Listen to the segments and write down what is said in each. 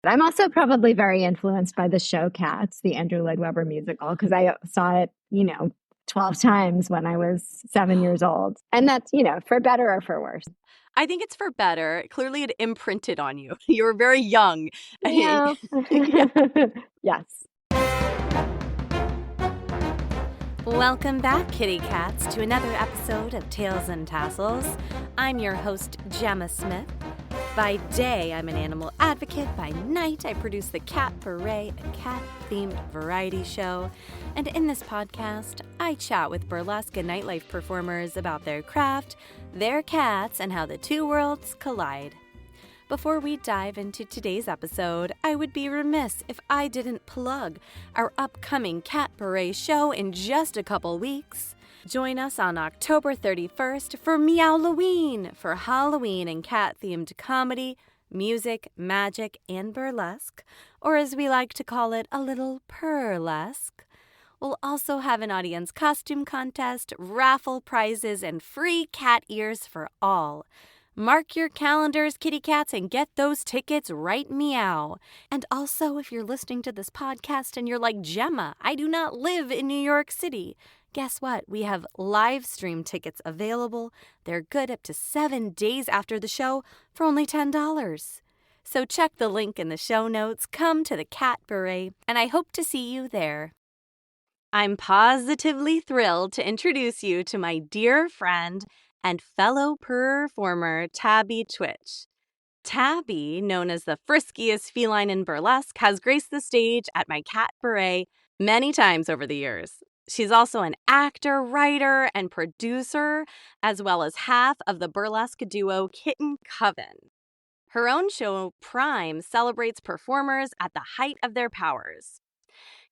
I'm also probably very influenced by the show Cats, the Andrew Lloyd Webber musical, because I saw it, 12 times when I was 7 years old. And that's, for better or for worse. I think it's for better. Clearly, it imprinted on you. You were very young. Yeah. Yeah. Yes. Welcome back, kitty cats, to another episode of Tails and Tassels. I'm your host, Gemma Smith. By day, I'm an animal advocate. By night, I produce the Catbaret, a cat-themed variety show. And in this podcast, I chat with burlesque and nightlife performers about their craft, their cats, and how the two worlds collide. Before we dive into today's episode, I would be remiss if I didn't plug our upcoming Catbaret show in just a couple weeks. Join us on October 31st for Meowloween, for Halloween and cat-themed comedy, music, magic, and burlesque, or as we like to call it, a little purlesque. We'll also have an audience costume contest, raffle prizes, and free cat ears for all. Mark your calendars, kitty cats, and get those tickets right meow. And also, if you're listening to this podcast and you're like, Gemma, I do not live in New York City. Guess what? We have live stream tickets available. They're good up to 7 days after the show for only $10. So check the link in the show notes, come to the Catbaret, and I hope to see you there. I'm positively thrilled to introduce you to my dear friend and fellow performer, Tabby Twitch. Tabby, known as the friskiest feline in burlesque, has graced the stage at my Catbaret many times over the years. She's also an actor, writer, and producer, as well as half of the burlesque duo Kitten Coven. Her own show, Prime, celebrates performers at the height of their powers.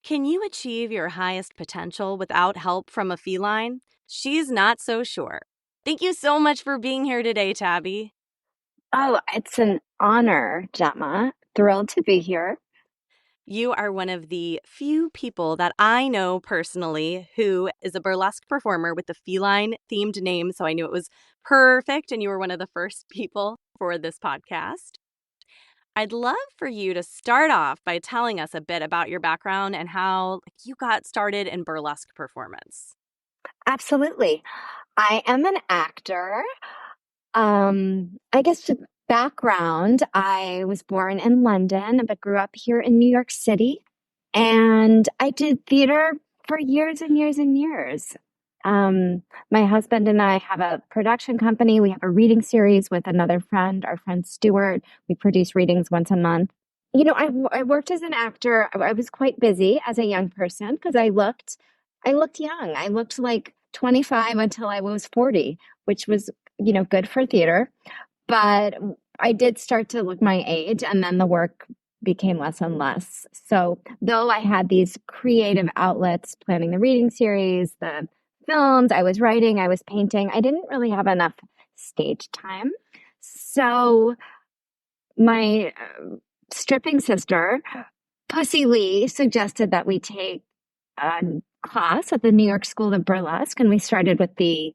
Can you achieve your highest potential without help from a feline? She's not so sure. Thank you so much for being here today, Tabby. Oh, it's an honor, Gemma. Thrilled to be here. You are one of the few people that I know personally who is a burlesque performer with the feline-themed name, so I knew it was perfect, and you were one of the first people for this podcast. I'd love for you to start off by telling us a bit about your background and how you got started in burlesque performance. Absolutely. I am an actor. I guess the background, I was born in London, but grew up here in New York City. And I did theater for years and years and years. My husband and I have a production company. We have a reading series with another friend, our friend Stuart. We produce readings once a month. I worked as an actor. I was quite busy as a young person because I looked young. I looked like 25 until I was 40, which was, good for theater. But I did start to look my age, and then the work became less and less. So though I had these creative outlets, planning the reading series, the films, I was writing, I was painting, I didn't really have enough stage time. So my stripping sister, Pussy Lee, suggested that we take a class at the New York School of Burlesque, and we started with the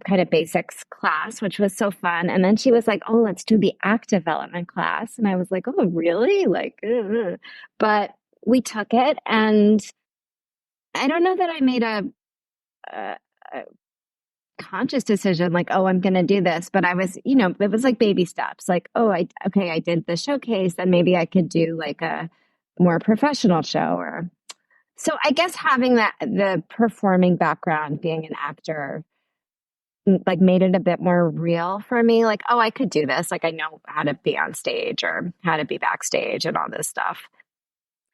kind of basics class, which was so fun. And then she was like, "Oh, let's do the act development class." And I was like, "Oh, really?" But we took it, and I don't know that I made a conscious decision like, "Oh, I'm going to do this." But I was, it was like baby steps. Like, "Oh, I did the showcase, and maybe I could do like a more professional show." Or so I guess having the performing background, being an actor, like made it a bit more real for me. Like, oh, I could do this. Like, I know how to be on stage or how to be backstage and all this stuff.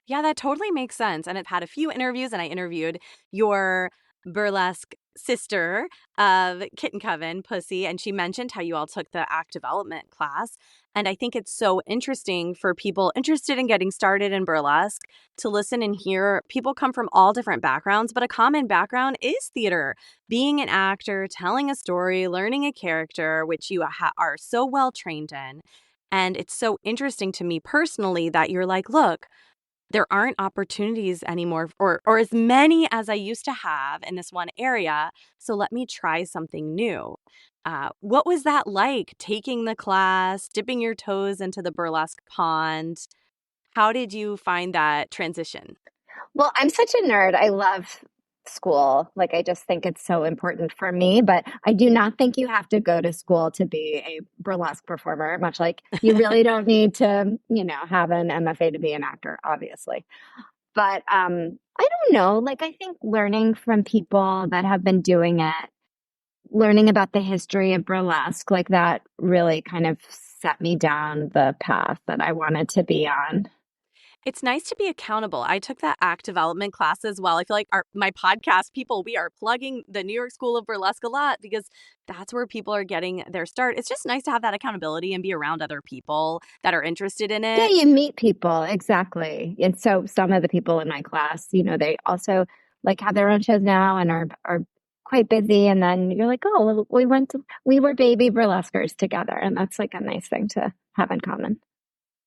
Yeah, that totally makes sense. And I've had a few interviews, and I interviewed your burlesque sister of Kitten Coven, Pussy, and she mentioned how you all took the act development class. And I think it's so interesting for people interested in getting started in burlesque to listen and hear. People come from all different backgrounds, but a common background is theater. Being an actor, telling a story, learning a character, which you are so well trained in. And it's so interesting to me personally that you're like, look, there aren't opportunities anymore or as many as I used to have in this one area. So let me try something new. What was that like, taking the class, dipping your toes into the burlesque pond? How did you find that transition? Well, I'm such a nerd. I love school. Like, I just think it's so important for me, but I do not think you have to go to school to be a burlesque performer, much like you really don't need to, have an MFA to be an actor, obviously. But I don't know. Like, I think learning from people that have been doing it, learning about the history of burlesque, like that really kind of set me down the path that I wanted to be on. It's nice to be accountable. I took that act development class as well. I feel like my podcast people, we are plugging the New York School of Burlesque a lot because that's where people are getting their start. It's just nice to have that accountability and be around other people that are interested in Yeah, it. you meet people, exactly. And so some of the people in my class, they also like have their own shows now and are quite busy. And then you're like, oh, well, we were baby burlesquers together. And that's like a nice thing to have in common.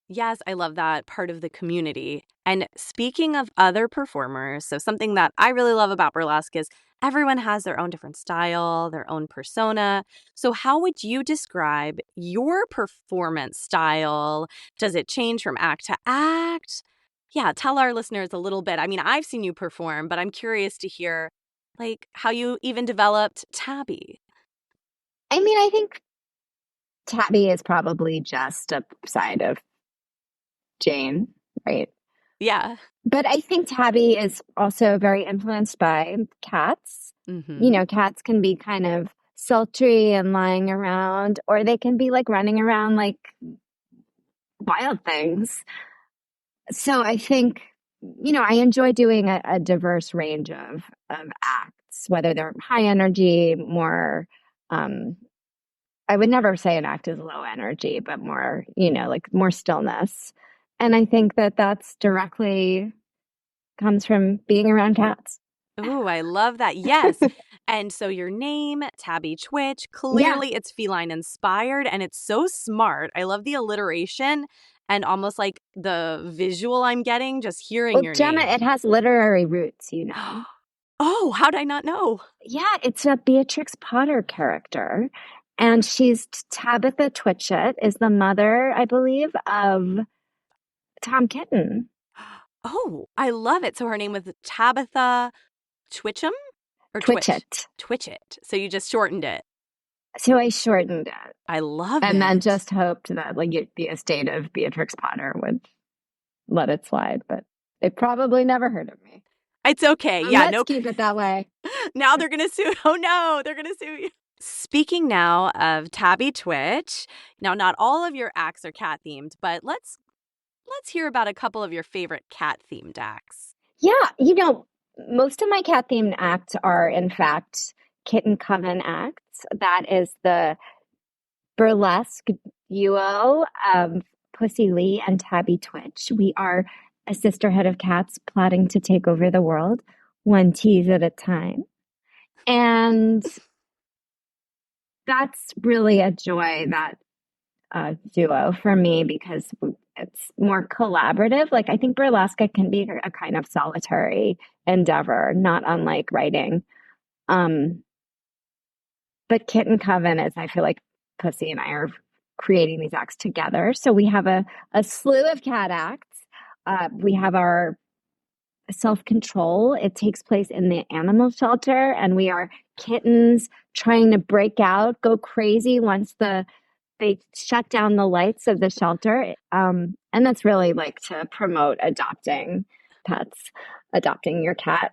Yes, I love that part of the community. And speaking of other performers, so something that I really love about burlesque is everyone has their own different style, their own persona. So, how would you describe your performance style? Does it change from act to act? Yeah, tell our listeners a little bit. I mean, I've seen you perform, but I'm curious to hear like how you even developed Tabby. I mean, I think Tabby is probably just a side of Jane, right? Yeah. But I think Tabby is also very influenced by cats. Mm-hmm. Cats can be kind of sultry and lying around, or they can be like running around like wild things. So I think, I enjoy doing a diverse range of acts, whether they're high energy, more, I would never say an act is low energy, but more, like more stillness. And I think that that's directly comes from being around cats. Ooh, I love that. Yes. And so your name, Tabby Twitch, Yeah. clearly it's feline inspired and it's so smart. I love the alliteration and almost like the visual I'm getting just hearing Well, your Gemma, name. it has literary roots. Oh, how did I not know? Yeah, it's a Beatrix Potter character. And she's Tabitha Twitchett is the mother, I believe, of Tom Kitten. Oh, I love it. So her name was Tabitha Twitchum or Twitch? Twitchett. Twitchett. So you just shortened it. So I shortened it I love and then it. just hoped that like the estate of Beatrix Potter would let it slide, but they probably never heard of me. It's okay. And Yeah, let's no. keep it that way. Now they're going to sue. Oh no, they're going to sue you. Speaking now of Tabby Twitch, now not all of your acts are cat themed, but let's hear about a couple of your favorite cat themed acts. Yeah, most of my cat themed acts are in fact kitten coven acts. That is the burlesque duo of Pussy Lee and Tabby Twitch. We are a sisterhood of cats plotting to take over the world, one tease at a time. And that's really a joy, that duo for me, because it's more collaborative. Like, I think burlesque can be a kind of solitary endeavor, not unlike writing. Um, but Kitten Coven is, I feel like Pussy and I are creating these acts together. So we have a slew of cat acts. We have our self-control. It takes place in the animal shelter, and we are kittens trying to break out, go crazy once they shut down the lights of the shelter. And that's really like to promote adopting pets, adopting your cat.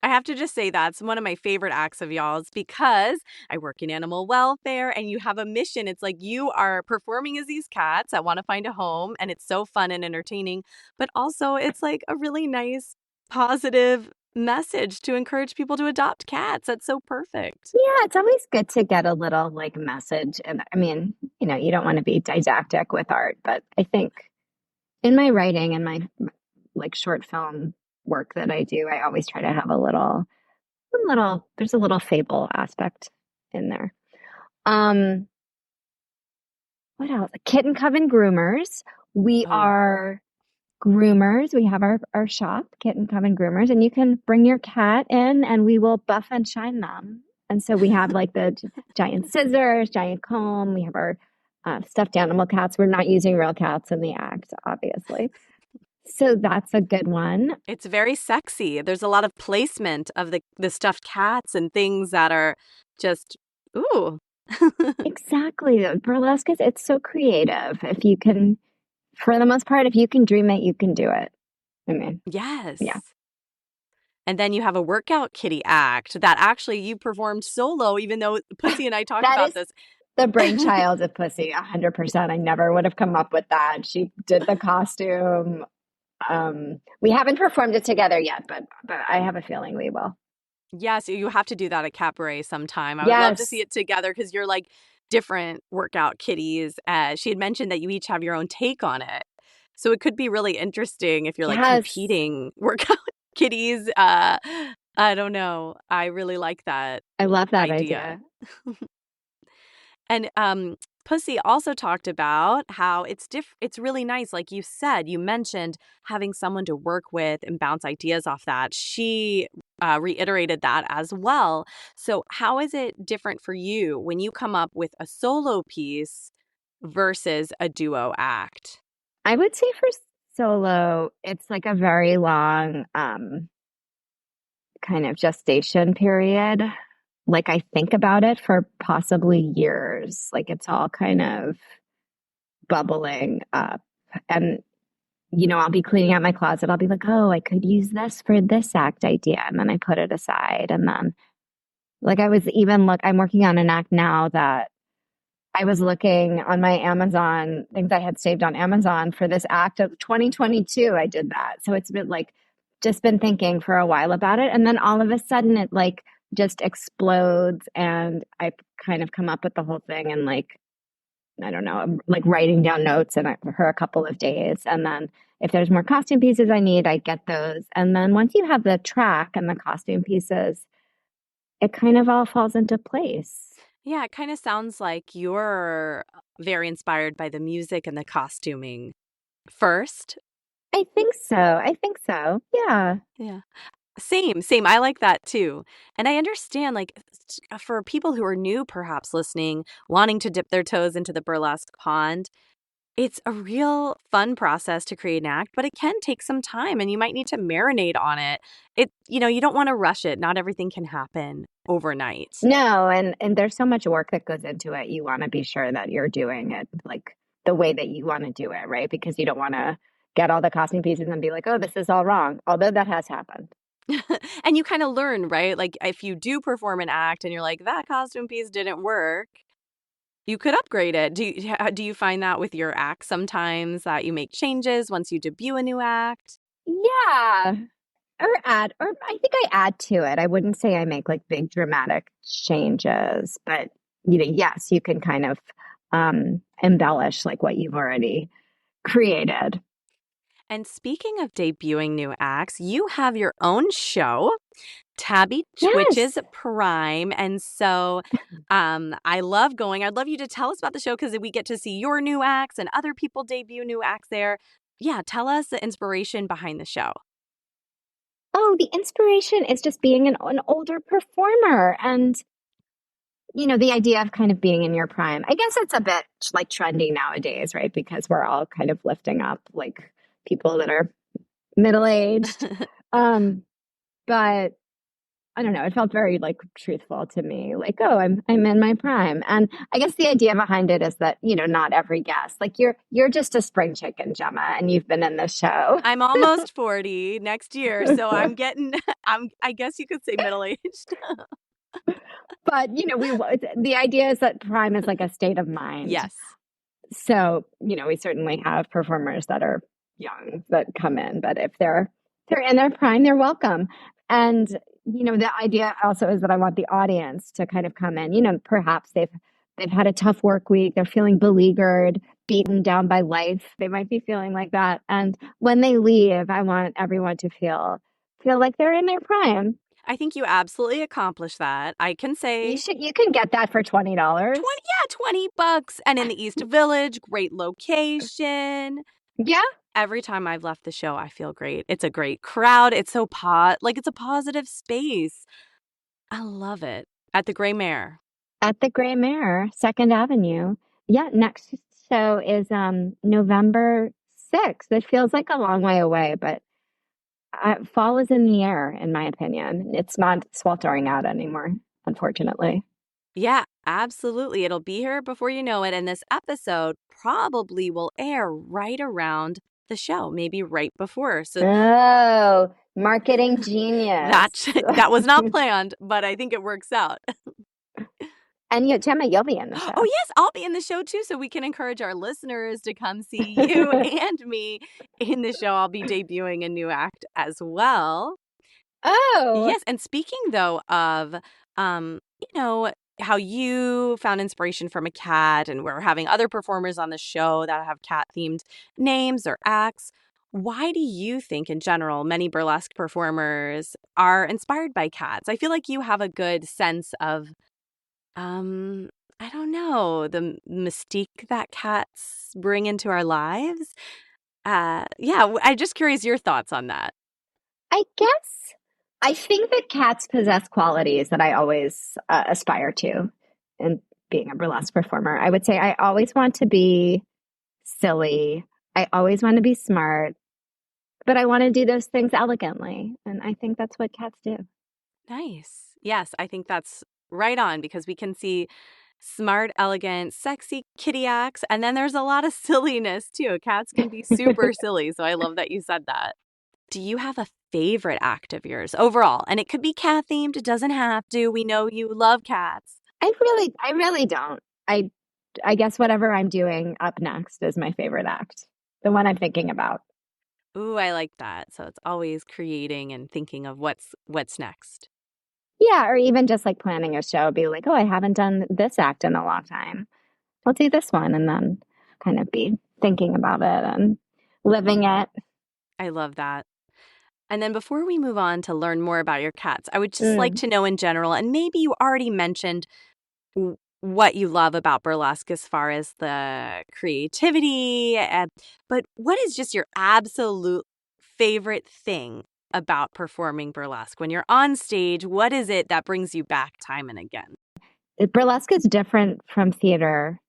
I have to just say that's one of my favorite acts of y'all's because I work in animal welfare and you have a mission. It's like you are performing as these cats that want to find a home and it's so fun and entertaining, but also it's like a really nice, positive message to encourage people to adopt cats. That's so perfect. Yeah, it's always good to get a little like message. And I mean, you don't want to be didactic with art, but I think in my writing and my like short film work that I do, I always try to have there's a little fable aspect in there. Um, what else? Kitten Coven Groomers. We Oh, are groomers. We have our shop, Kitten Coven Groomers, and you can bring your cat in and we will buff and shine them And so we have like the giant scissors, giant comb. We have our stuffed animal cats. We're not using real cats in the act, obviously. So that's a good one. It's very sexy. There's a lot of placement of the stuffed cats and things that are just, ooh. Exactly. Burlesque it's so creative. If you can, for the most part, if you can dream it, you can do it. I mean, Yes. yeah. And then you have a workout kitty act that actually you performed solo, even though Pussy and I talked about this. The brainchild of Pussy, 100%. I never would have come up with that. She did the costume. We haven't performed it together yet, but I have a feeling we will. Yes, you have to do that at Catbaret sometime. I would love to see it together because you're like different workout kitties. She had mentioned that you each have your own take on it. So it could be really interesting if you're like competing workout kitties. I don't know. I really like that. I love that idea. And Pussy also talked about how it's really nice. Like you said, you mentioned having someone to work with and bounce ideas off that. She reiterated that as well. So how is it different for you when you come up with a solo piece versus a duo act? I would say for solo, it's like a very long kind of gestation period. Like I think about it for possibly years. Like it's all kind of bubbling up. And, you know, I'll be cleaning out my closet. I'll be like, oh, I could use this for this act idea. And then I put it aside. And then, like, I'm working on an act now that I was looking on my Amazon, things I had saved on Amazon for this act of 2022. I did that. So it's been like, just been thinking for a while about it. And then all of a sudden it like just explodes. And I kind of come up with the whole thing and like, I don't know, I'm like writing down notes for a couple of days. And then if there's more costume pieces I need, I get those. And then once you have the track and the costume pieces, it kind of all falls into place. Yeah, it kind of sounds like you're very inspired by the music and the costuming first. I think so. Yeah. Yeah. Same. I like that too. And I understand, like, for people who are new, perhaps listening, wanting to dip their toes into the burlesque pond, it's a real fun process to create an act, but it can take some time and you might need to marinate on it. You don't want to rush it. Not everything can happen overnight. No, and there's so much work that goes into it. You want to be sure that you're doing it like the way that you want to do it, right? Because you don't want to get all the costume pieces and be like, oh, this is all wrong. Although that has happened. And you kind of learn, right? Like if you do perform an act and you're like, that costume piece didn't work, you could upgrade it. Do you find that with your act sometimes that you make changes once you debut a new act? Yeah. Or I think I add to it. I wouldn't say I make like big dramatic changes, but yes, you can kind of embellish like what you've already created. And speaking of debuting new acts, you have your own show, Tabby Twitch's Prime. And so I love going. I'd love you to tell us about the show because we get to see your new acts and other people debut new acts there. Yeah, tell us the inspiration behind the show. Oh, the inspiration is just being an older performer and, the idea of kind of being in your prime. I guess it's a bit like trendy nowadays, right? Because we're all kind of lifting up like people that are middle-aged. But I don't know, it felt very like truthful to me. Like, oh, I'm in my prime. And I guess the idea behind it is that, not every guest, like you're just a spring chicken, Gemma, and you've been in this show. I'm almost 40 next year, so I guess you could say middle-aged. But, the idea is that prime is like a state of mind. Yes. So, we certainly have performers that are young that come in, but if they're in their prime, they're welcome. And, the idea also is that I want the audience to kind of come in, perhaps they've had a tough work week. They're feeling beleaguered, beaten down by life. They might be feeling like that. And when they leave, I want everyone to feel like they're in their prime. I think you absolutely accomplished that. I can say you can get that for $20. $20. And in the East Village, great location. Yeah. Every time I've left the show, I feel great. It's a great crowd. It's so it's a positive space. I love it. At the Gray Mare. At the Gray Mare, 2nd Avenue. Yeah, next show is November 6th. It feels like a long way away, but fall is in the air, in my opinion. It's not sweltering out anymore, unfortunately. Yeah, absolutely. It'll be here before you know it. And this episode probably will air right around the show, maybe right before. So Oh, marketing genius. that was not planned, but I think it works out. And Gemma, you'll be in the show. Oh, yes, I'll be in the show too, so we can encourage our listeners to come see you and me in the show. I'll be debuting a new act as well. Oh. Yes, and speaking though of, how you found inspiration from a cat, and we're having other performers on the show that have cat-themed names or acts. Why do you think, in general, many burlesque performers are inspired by cats? I feel like you have a good sense of I don't know, the mystique that cats bring into our lives. I'm just curious your thoughts on that. I think that cats possess qualities that I always aspire to in being a burlesque performer. I would say I always want to be silly. I always want to be smart, but I want to do those things elegantly. And I think that's what cats do. Nice. Yes, I think that's right on, because we can see smart, elegant, sexy kitty acts, and then there's a lot of silliness too. Cats can be super silly, so I love that you said that. Do you have a favorite act of yours overall? And it could be cat themed. It doesn't have to. We know you love cats. I really don't. I guess whatever I'm doing up next is my favorite act, the one I'm thinking about. Ooh, I like that. So it's always creating and thinking of what's next. Yeah, or even just like planning a show, be like, oh, I haven't done this act in a long time. I'll do this one, and then kind of be thinking about it and living it. I love that. And then before we move on to learn more about your cats, I would just like to know in general, and maybe you already mentioned what you love about burlesque as far as the creativity, but what is just your absolute favorite thing about performing burlesque? When you're on stage, what is it that brings you back time and again? Burlesque is different from theater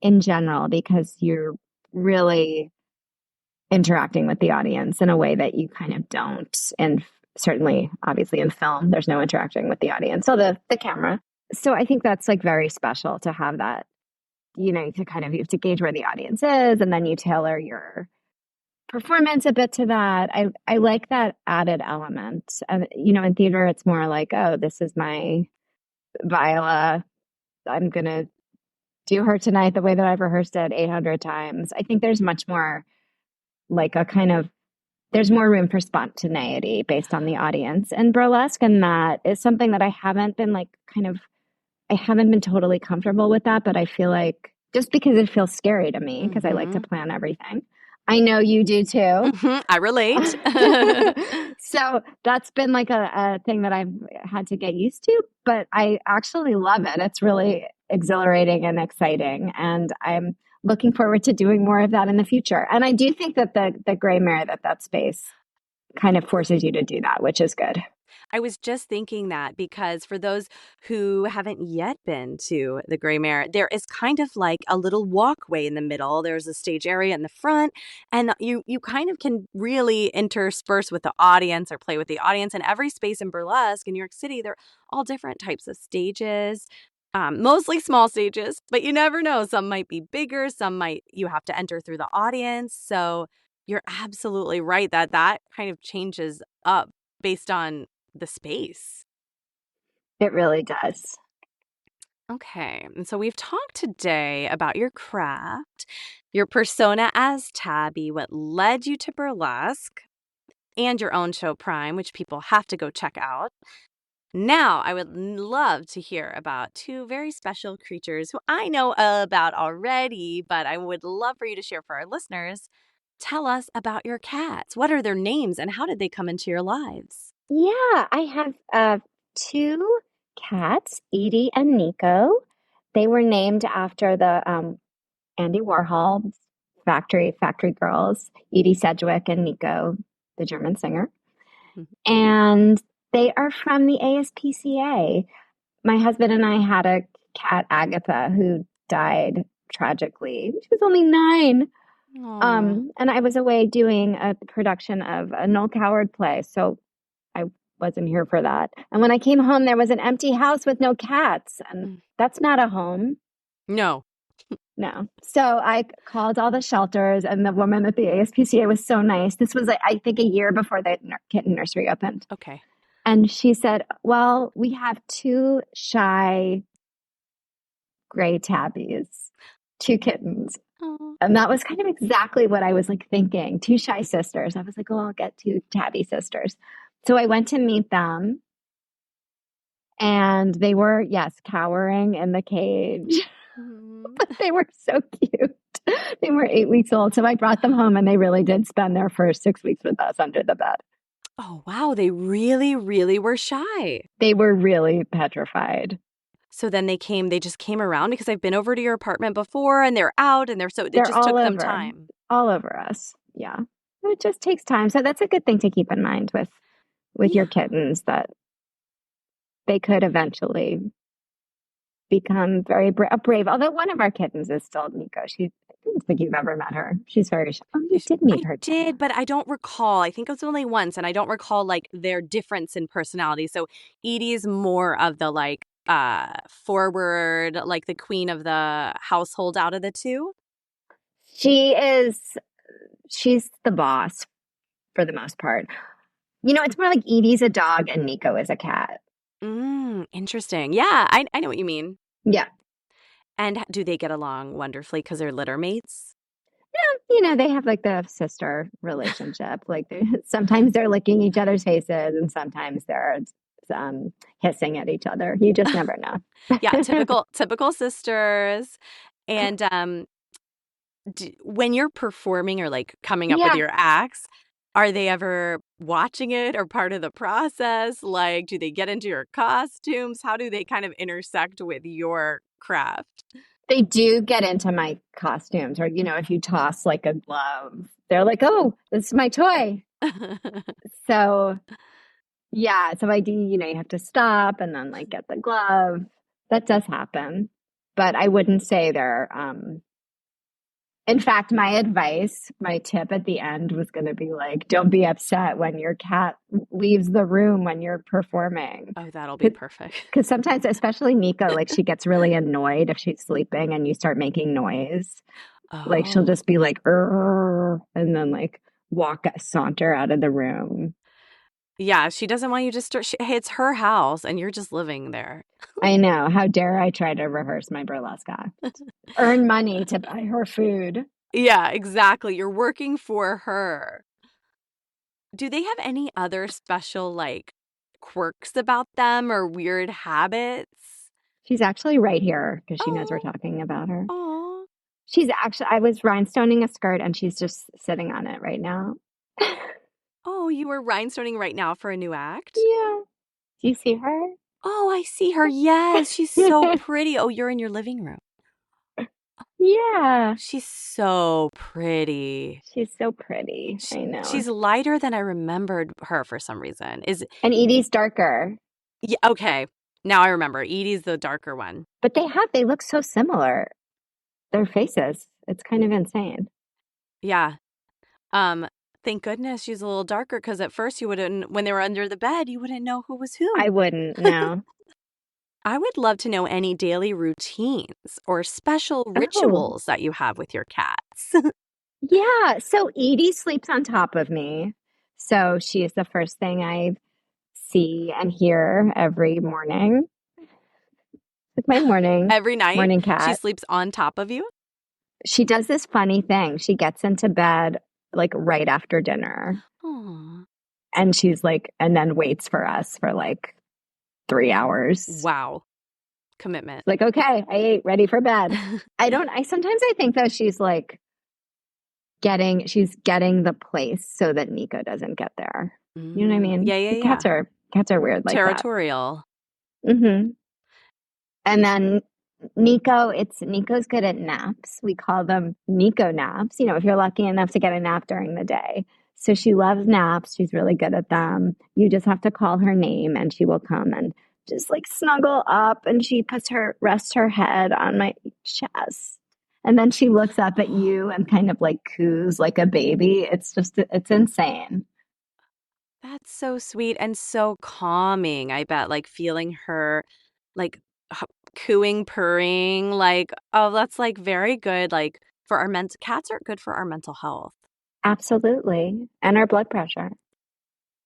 in general because you're really interacting with the audience in a way that you kind of don't. And certainly, obviously, in film, there's no interacting with the audience. So the camera. So I think that's like very special to have that, to kind of, you have to gauge where the audience is, and then you tailor your performance a bit to that. I like that added element. In theater, it's more like, oh, this is my Viola. I'm going to do her tonight the way that I've rehearsed it 800 times. I think there's much more like there's more room for spontaneity based on the audience. And burlesque, and that is something that I haven't been totally comfortable with that, but I feel like just because it feels scary to me, because I like to plan everything. I know you do too. I relate. So that's been like a thing that I've had to get used to, but I actually love it. It's really exhilarating and exciting, and I'm looking forward to doing more of that in the future. And I do think that the Gray Mare, that space kind of forces you to do that, which is good. I was just thinking that, because for those who haven't yet been to the Gray Mare, there is kind of like a little walkway in the middle. There's a stage area in the front, and you kind of can really intersperse with the audience or play with the audience. And every space in burlesque in New York City, they're all different types of stages. Mostly small stages, but you never know. Some might be bigger. You have to enter through the audience. So you're absolutely right that kind of changes up based on the space. It really does. Okay, and so we've talked today about your craft, your persona as Tabby, what led you to burlesque, and your own show Prime, which people have to go check out. Now, I would love to hear about two very special creatures who I know about already, but I would love for you to share for our listeners. Tell us about your cats. What are their names, and how did they come into your lives? Yeah, I have two cats, Edie and Nico. They were named after the Andy Warhol factory girls, Edie Sedgwick and Nico, the German singer. And they are from the ASPCA. my husband and I had a cat, Agatha, who died tragically. She was only 9. Aw. And I was away doing a production of a Noel Coward play, so I wasn't here for that. And when I came home, there was an empty house with no cats, and that's not a home. No. No. So I called all the shelters, and the woman at the ASPCA was so nice. This was, I think, a year before the kitten nursery opened. Okay. And she said, well, we have 2 shy gray tabbies, 2 kittens. Aw. And that was kind of exactly what I was like thinking. 2 shy sisters. I was like, oh, I'll get 2 tabby sisters. So I went to meet them, and they were, yes, cowering in the cage. But they were so cute. They were 8 weeks old. So I brought them home, and they really did spend their first 6 weeks with us under the bed. Oh, wow. They really, really were shy. They were really petrified. So then they just came around, because I've been over to your apartment before, and they're out, and it just all took them over, time. all over us. Yeah. It just takes time. So that's a good thing to keep in mind with your kittens, that they could eventually become very brave. Although one of our kittens is still Nico. I don't think you've ever met her. She's very shy. Oh, you did meet her. I did, but I don't recall. I think it was only once, and I don't recall like their difference in personality. So Edie's more of the like forward, like the queen of the household out of the 2. She's the boss for the most part. It's more like Edie's a dog and Nico is a cat. Interesting. Yeah, I know what you mean. Yeah. And do they get along wonderfully because they're litter mates? Yeah, they have like the sister relationship. Like sometimes they're licking each other's faces, and sometimes they're hissing at each other. You just never know. Yeah, typical sisters. And when you're performing or like coming up with your acts, are they ever watching it or part of the process? Like, do they get into your costumes? How do they kind of intersect with your craft? They do get into my costumes, or, if you toss like a glove, they're like, oh, this is my toy. So, yeah. So I do, you have to stop and then like get the glove. That does happen. But I wouldn't say they're, in fact, my tip at the end was going to be like, don't be upset when your cat leaves the room when you're performing. Oh, that'll be perfect. Because sometimes, especially Nico, like she gets really annoyed if she's sleeping and you start making noise. Oh. Like she'll just be like, and then like saunter out of the room. Yeah, she doesn't want you to start. It's her house and you're just living there. I know. How dare I try to rehearse my burlesque act? Earn money to buy her food. Yeah, exactly. You're working for her. Do they have any other special like quirks about them or weird habits? She's actually right here because she knows we're talking about her. Oh. I was rhinestoning a skirt and she's just sitting on it right now. Oh, you were rhinestoning right now for a new act? Yeah. Do you see her? Oh, I see her. Yes, she's so pretty. Oh, you're in your living room. Yeah. She's so pretty. She's so pretty. I know. She's lighter than I remembered her for some reason. And Edie's darker. Yeah, okay. Now I remember. Edie's the darker one. But they look so similar. Their faces. It's kind of insane. Yeah. Thank goodness she's a little darker, because at first you wouldn't, when they were under the bed, you wouldn't know who was who. I wouldn't, no. I would love to know any daily routines or special rituals that you have with your cats. Yeah. So Edie sleeps on top of me. So she is the first thing I see and hear every morning. It's my morning. Every night? Morning cat. She sleeps on top of you? She does this funny thing. She gets into bed like right after dinner. Aww. And she's like, and then waits for us for like 3 hours. Wow. Commitment. Like, okay, I ate, ready for bed. Sometimes I think though she's like she's getting the place so that Nico doesn't get there. You know what I mean? Yeah. Cats are weird like territorial. That. Mm-hmm. And then Nico's good at naps. We call them Nico naps, if you're lucky enough to get a nap during the day. So she loves naps. She's really good at them. You just have to call her name and she will come and just like snuggle up, and she rests her head on my chest. And then she looks up at you and kind of like coos like a baby. It's insane. That's so sweet and so calming. I bet, like feeling her, like cooing, purring, like, oh, that's like very good. Like for our mental, cats are good for our mental health. Absolutely. And our blood pressure.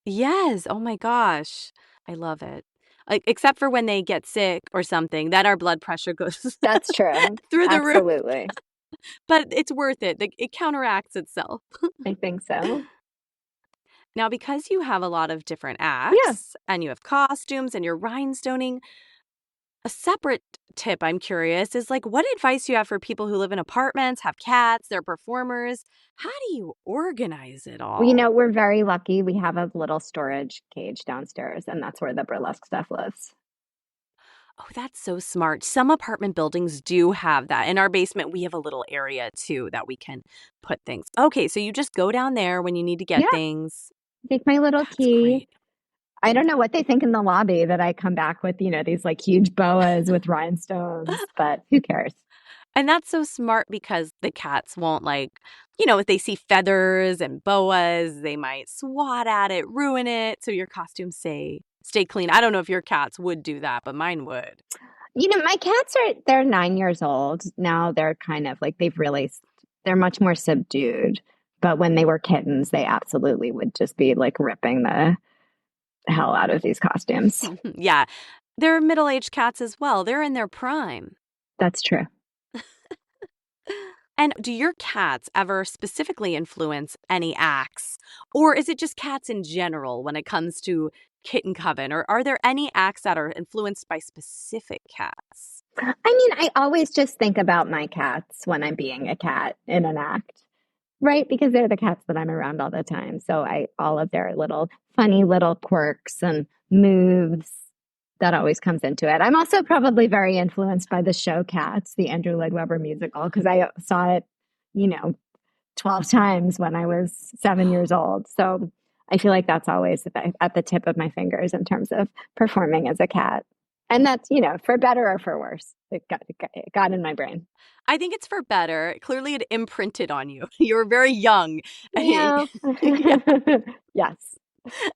Yes. Oh my gosh. I love it. Like, except for when they get sick or something, then our blood pressure goes That's true. through the roof. Absolutely. But it's worth it. Like, it counteracts itself. I think so. Now, because you have a lot of different Yeah. acts and you have costumes and you're rhinestoning, a separate tip I'm curious is like, what advice do you have for people who live in apartments, have cats, they're performers? How do you organize it all? Well, you know, we're very lucky. We have a little storage cage downstairs, and that's where the burlesque stuff lives. Oh, that's so smart. Some apartment buildings do have that. In our basement, we have a little area too that we can put things. Okay, so you just go down there when you need to get Yeah. things. Take my little That's key. great. I don't know what they think in the lobby that I come back with, you know, these like huge boas with rhinestones, but who cares? And that's so smart because the cats won't like, you know, if they see feathers and boas, they might swat at it, ruin it. So your costumes stay clean. I don't know if your cats would do that, but mine would. You know, my cats they're 9 years old. Now they're kind of like they're much more subdued. But when they were kittens, they absolutely would just be like ripping the hell out of these costumes. Yeah. They're middle-aged cats as well. They're in their prime. That's true. And do your cats ever specifically influence any acts? Or is it just cats in general when it comes to Kitten Coven? Or are there any acts that are influenced by specific cats? I mean, I always just think about my cats when I'm being a cat in an act, right? Because they're the cats that I'm around all the time. So all of their little funny little quirks and moves, that always comes into it. I'm also probably very influenced by the show Cats, the Andrew Lloyd Webber musical, because I saw it, you know, 12 times when I was 7 years old. So I feel like that's always at the tip of my fingers in terms of performing as a cat. And that's, you know, for better or for worse. It got in my brain. I think it's for better. Clearly it imprinted on you. You were very young. Yeah. Yeah. Yes.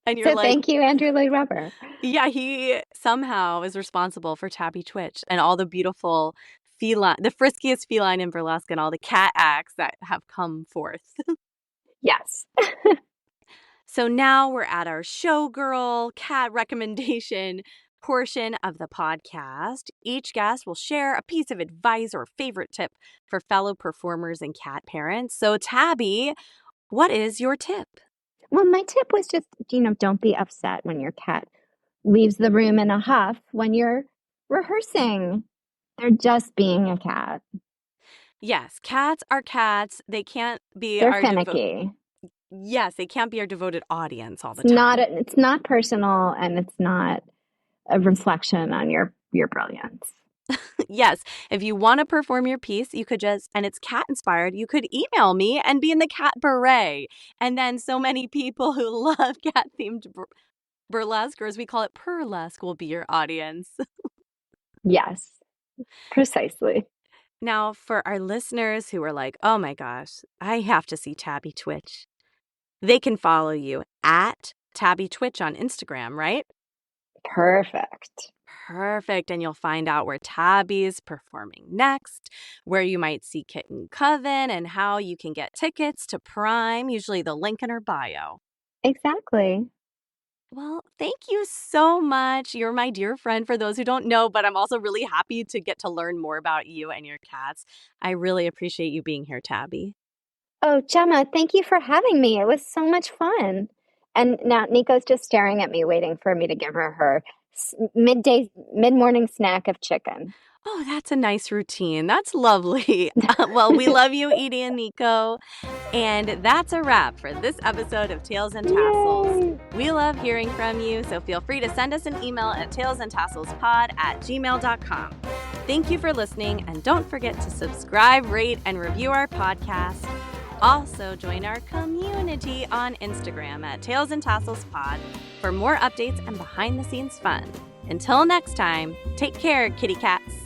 And you're So like, thank you, Andrew Lloyd Webber. yeah, he somehow is responsible for Tabby Twitch and all the beautiful feline, the friskiest feline in burlesque and all the cat acts that have come forth. Yes. So now we're at our showgirl cat recommendation portion of the podcast. Each guest will share a piece of advice or favorite tip for fellow performers and cat parents. So Tabby, what is your tip? Well, my tip was just, you know, don't be upset when your cat leaves the room in a huff when you're rehearsing. They're just being a cat. Yes, cats are cats. They can't be They're finicky. Yes, they can't be our devoted audience all the time. It's not personal, and it's not a reflection on your brilliance. Yes, if you want to perform your piece, you could and it's cat inspired, you could email me and be in the Catbaret. And then so many people who love cat themed burlesque, or as we call it, burlesque, will be your audience. Yes, precisely. Now, for our listeners who are like, oh my gosh, I have to see Tabby Twitch, they can follow you at Tabby Twitch on Instagram, right? Perfect. And you'll find out where Tabby's performing next, where you might see Kitten Coven, and how you can get tickets to Prime, usually the link in her bio. Exactly. Well, thank you so much. You're my dear friend for those who don't know, but I'm also really happy to get to learn more about you and your cats. I really appreciate you being here, Tabby. Oh, Gemma, thank you for having me. It was so much fun. And now Nico's just staring at me, waiting for me to give her mid-morning snack of chicken. Oh, that's a nice routine. That's lovely. Well, we love you, Edie and Nico. And that's a wrap for this episode of Tails and Tassels. Yay. We love hearing from you, so feel free to send us an email at tailsandtasselspod@gmail.com. Thank you for listening, and don't forget to subscribe, rate, and review our podcast. Also, join our community on Instagram at Tails and Tassels Pod for more updates and behind-the-scenes fun. Until next time, take care, kitty cats.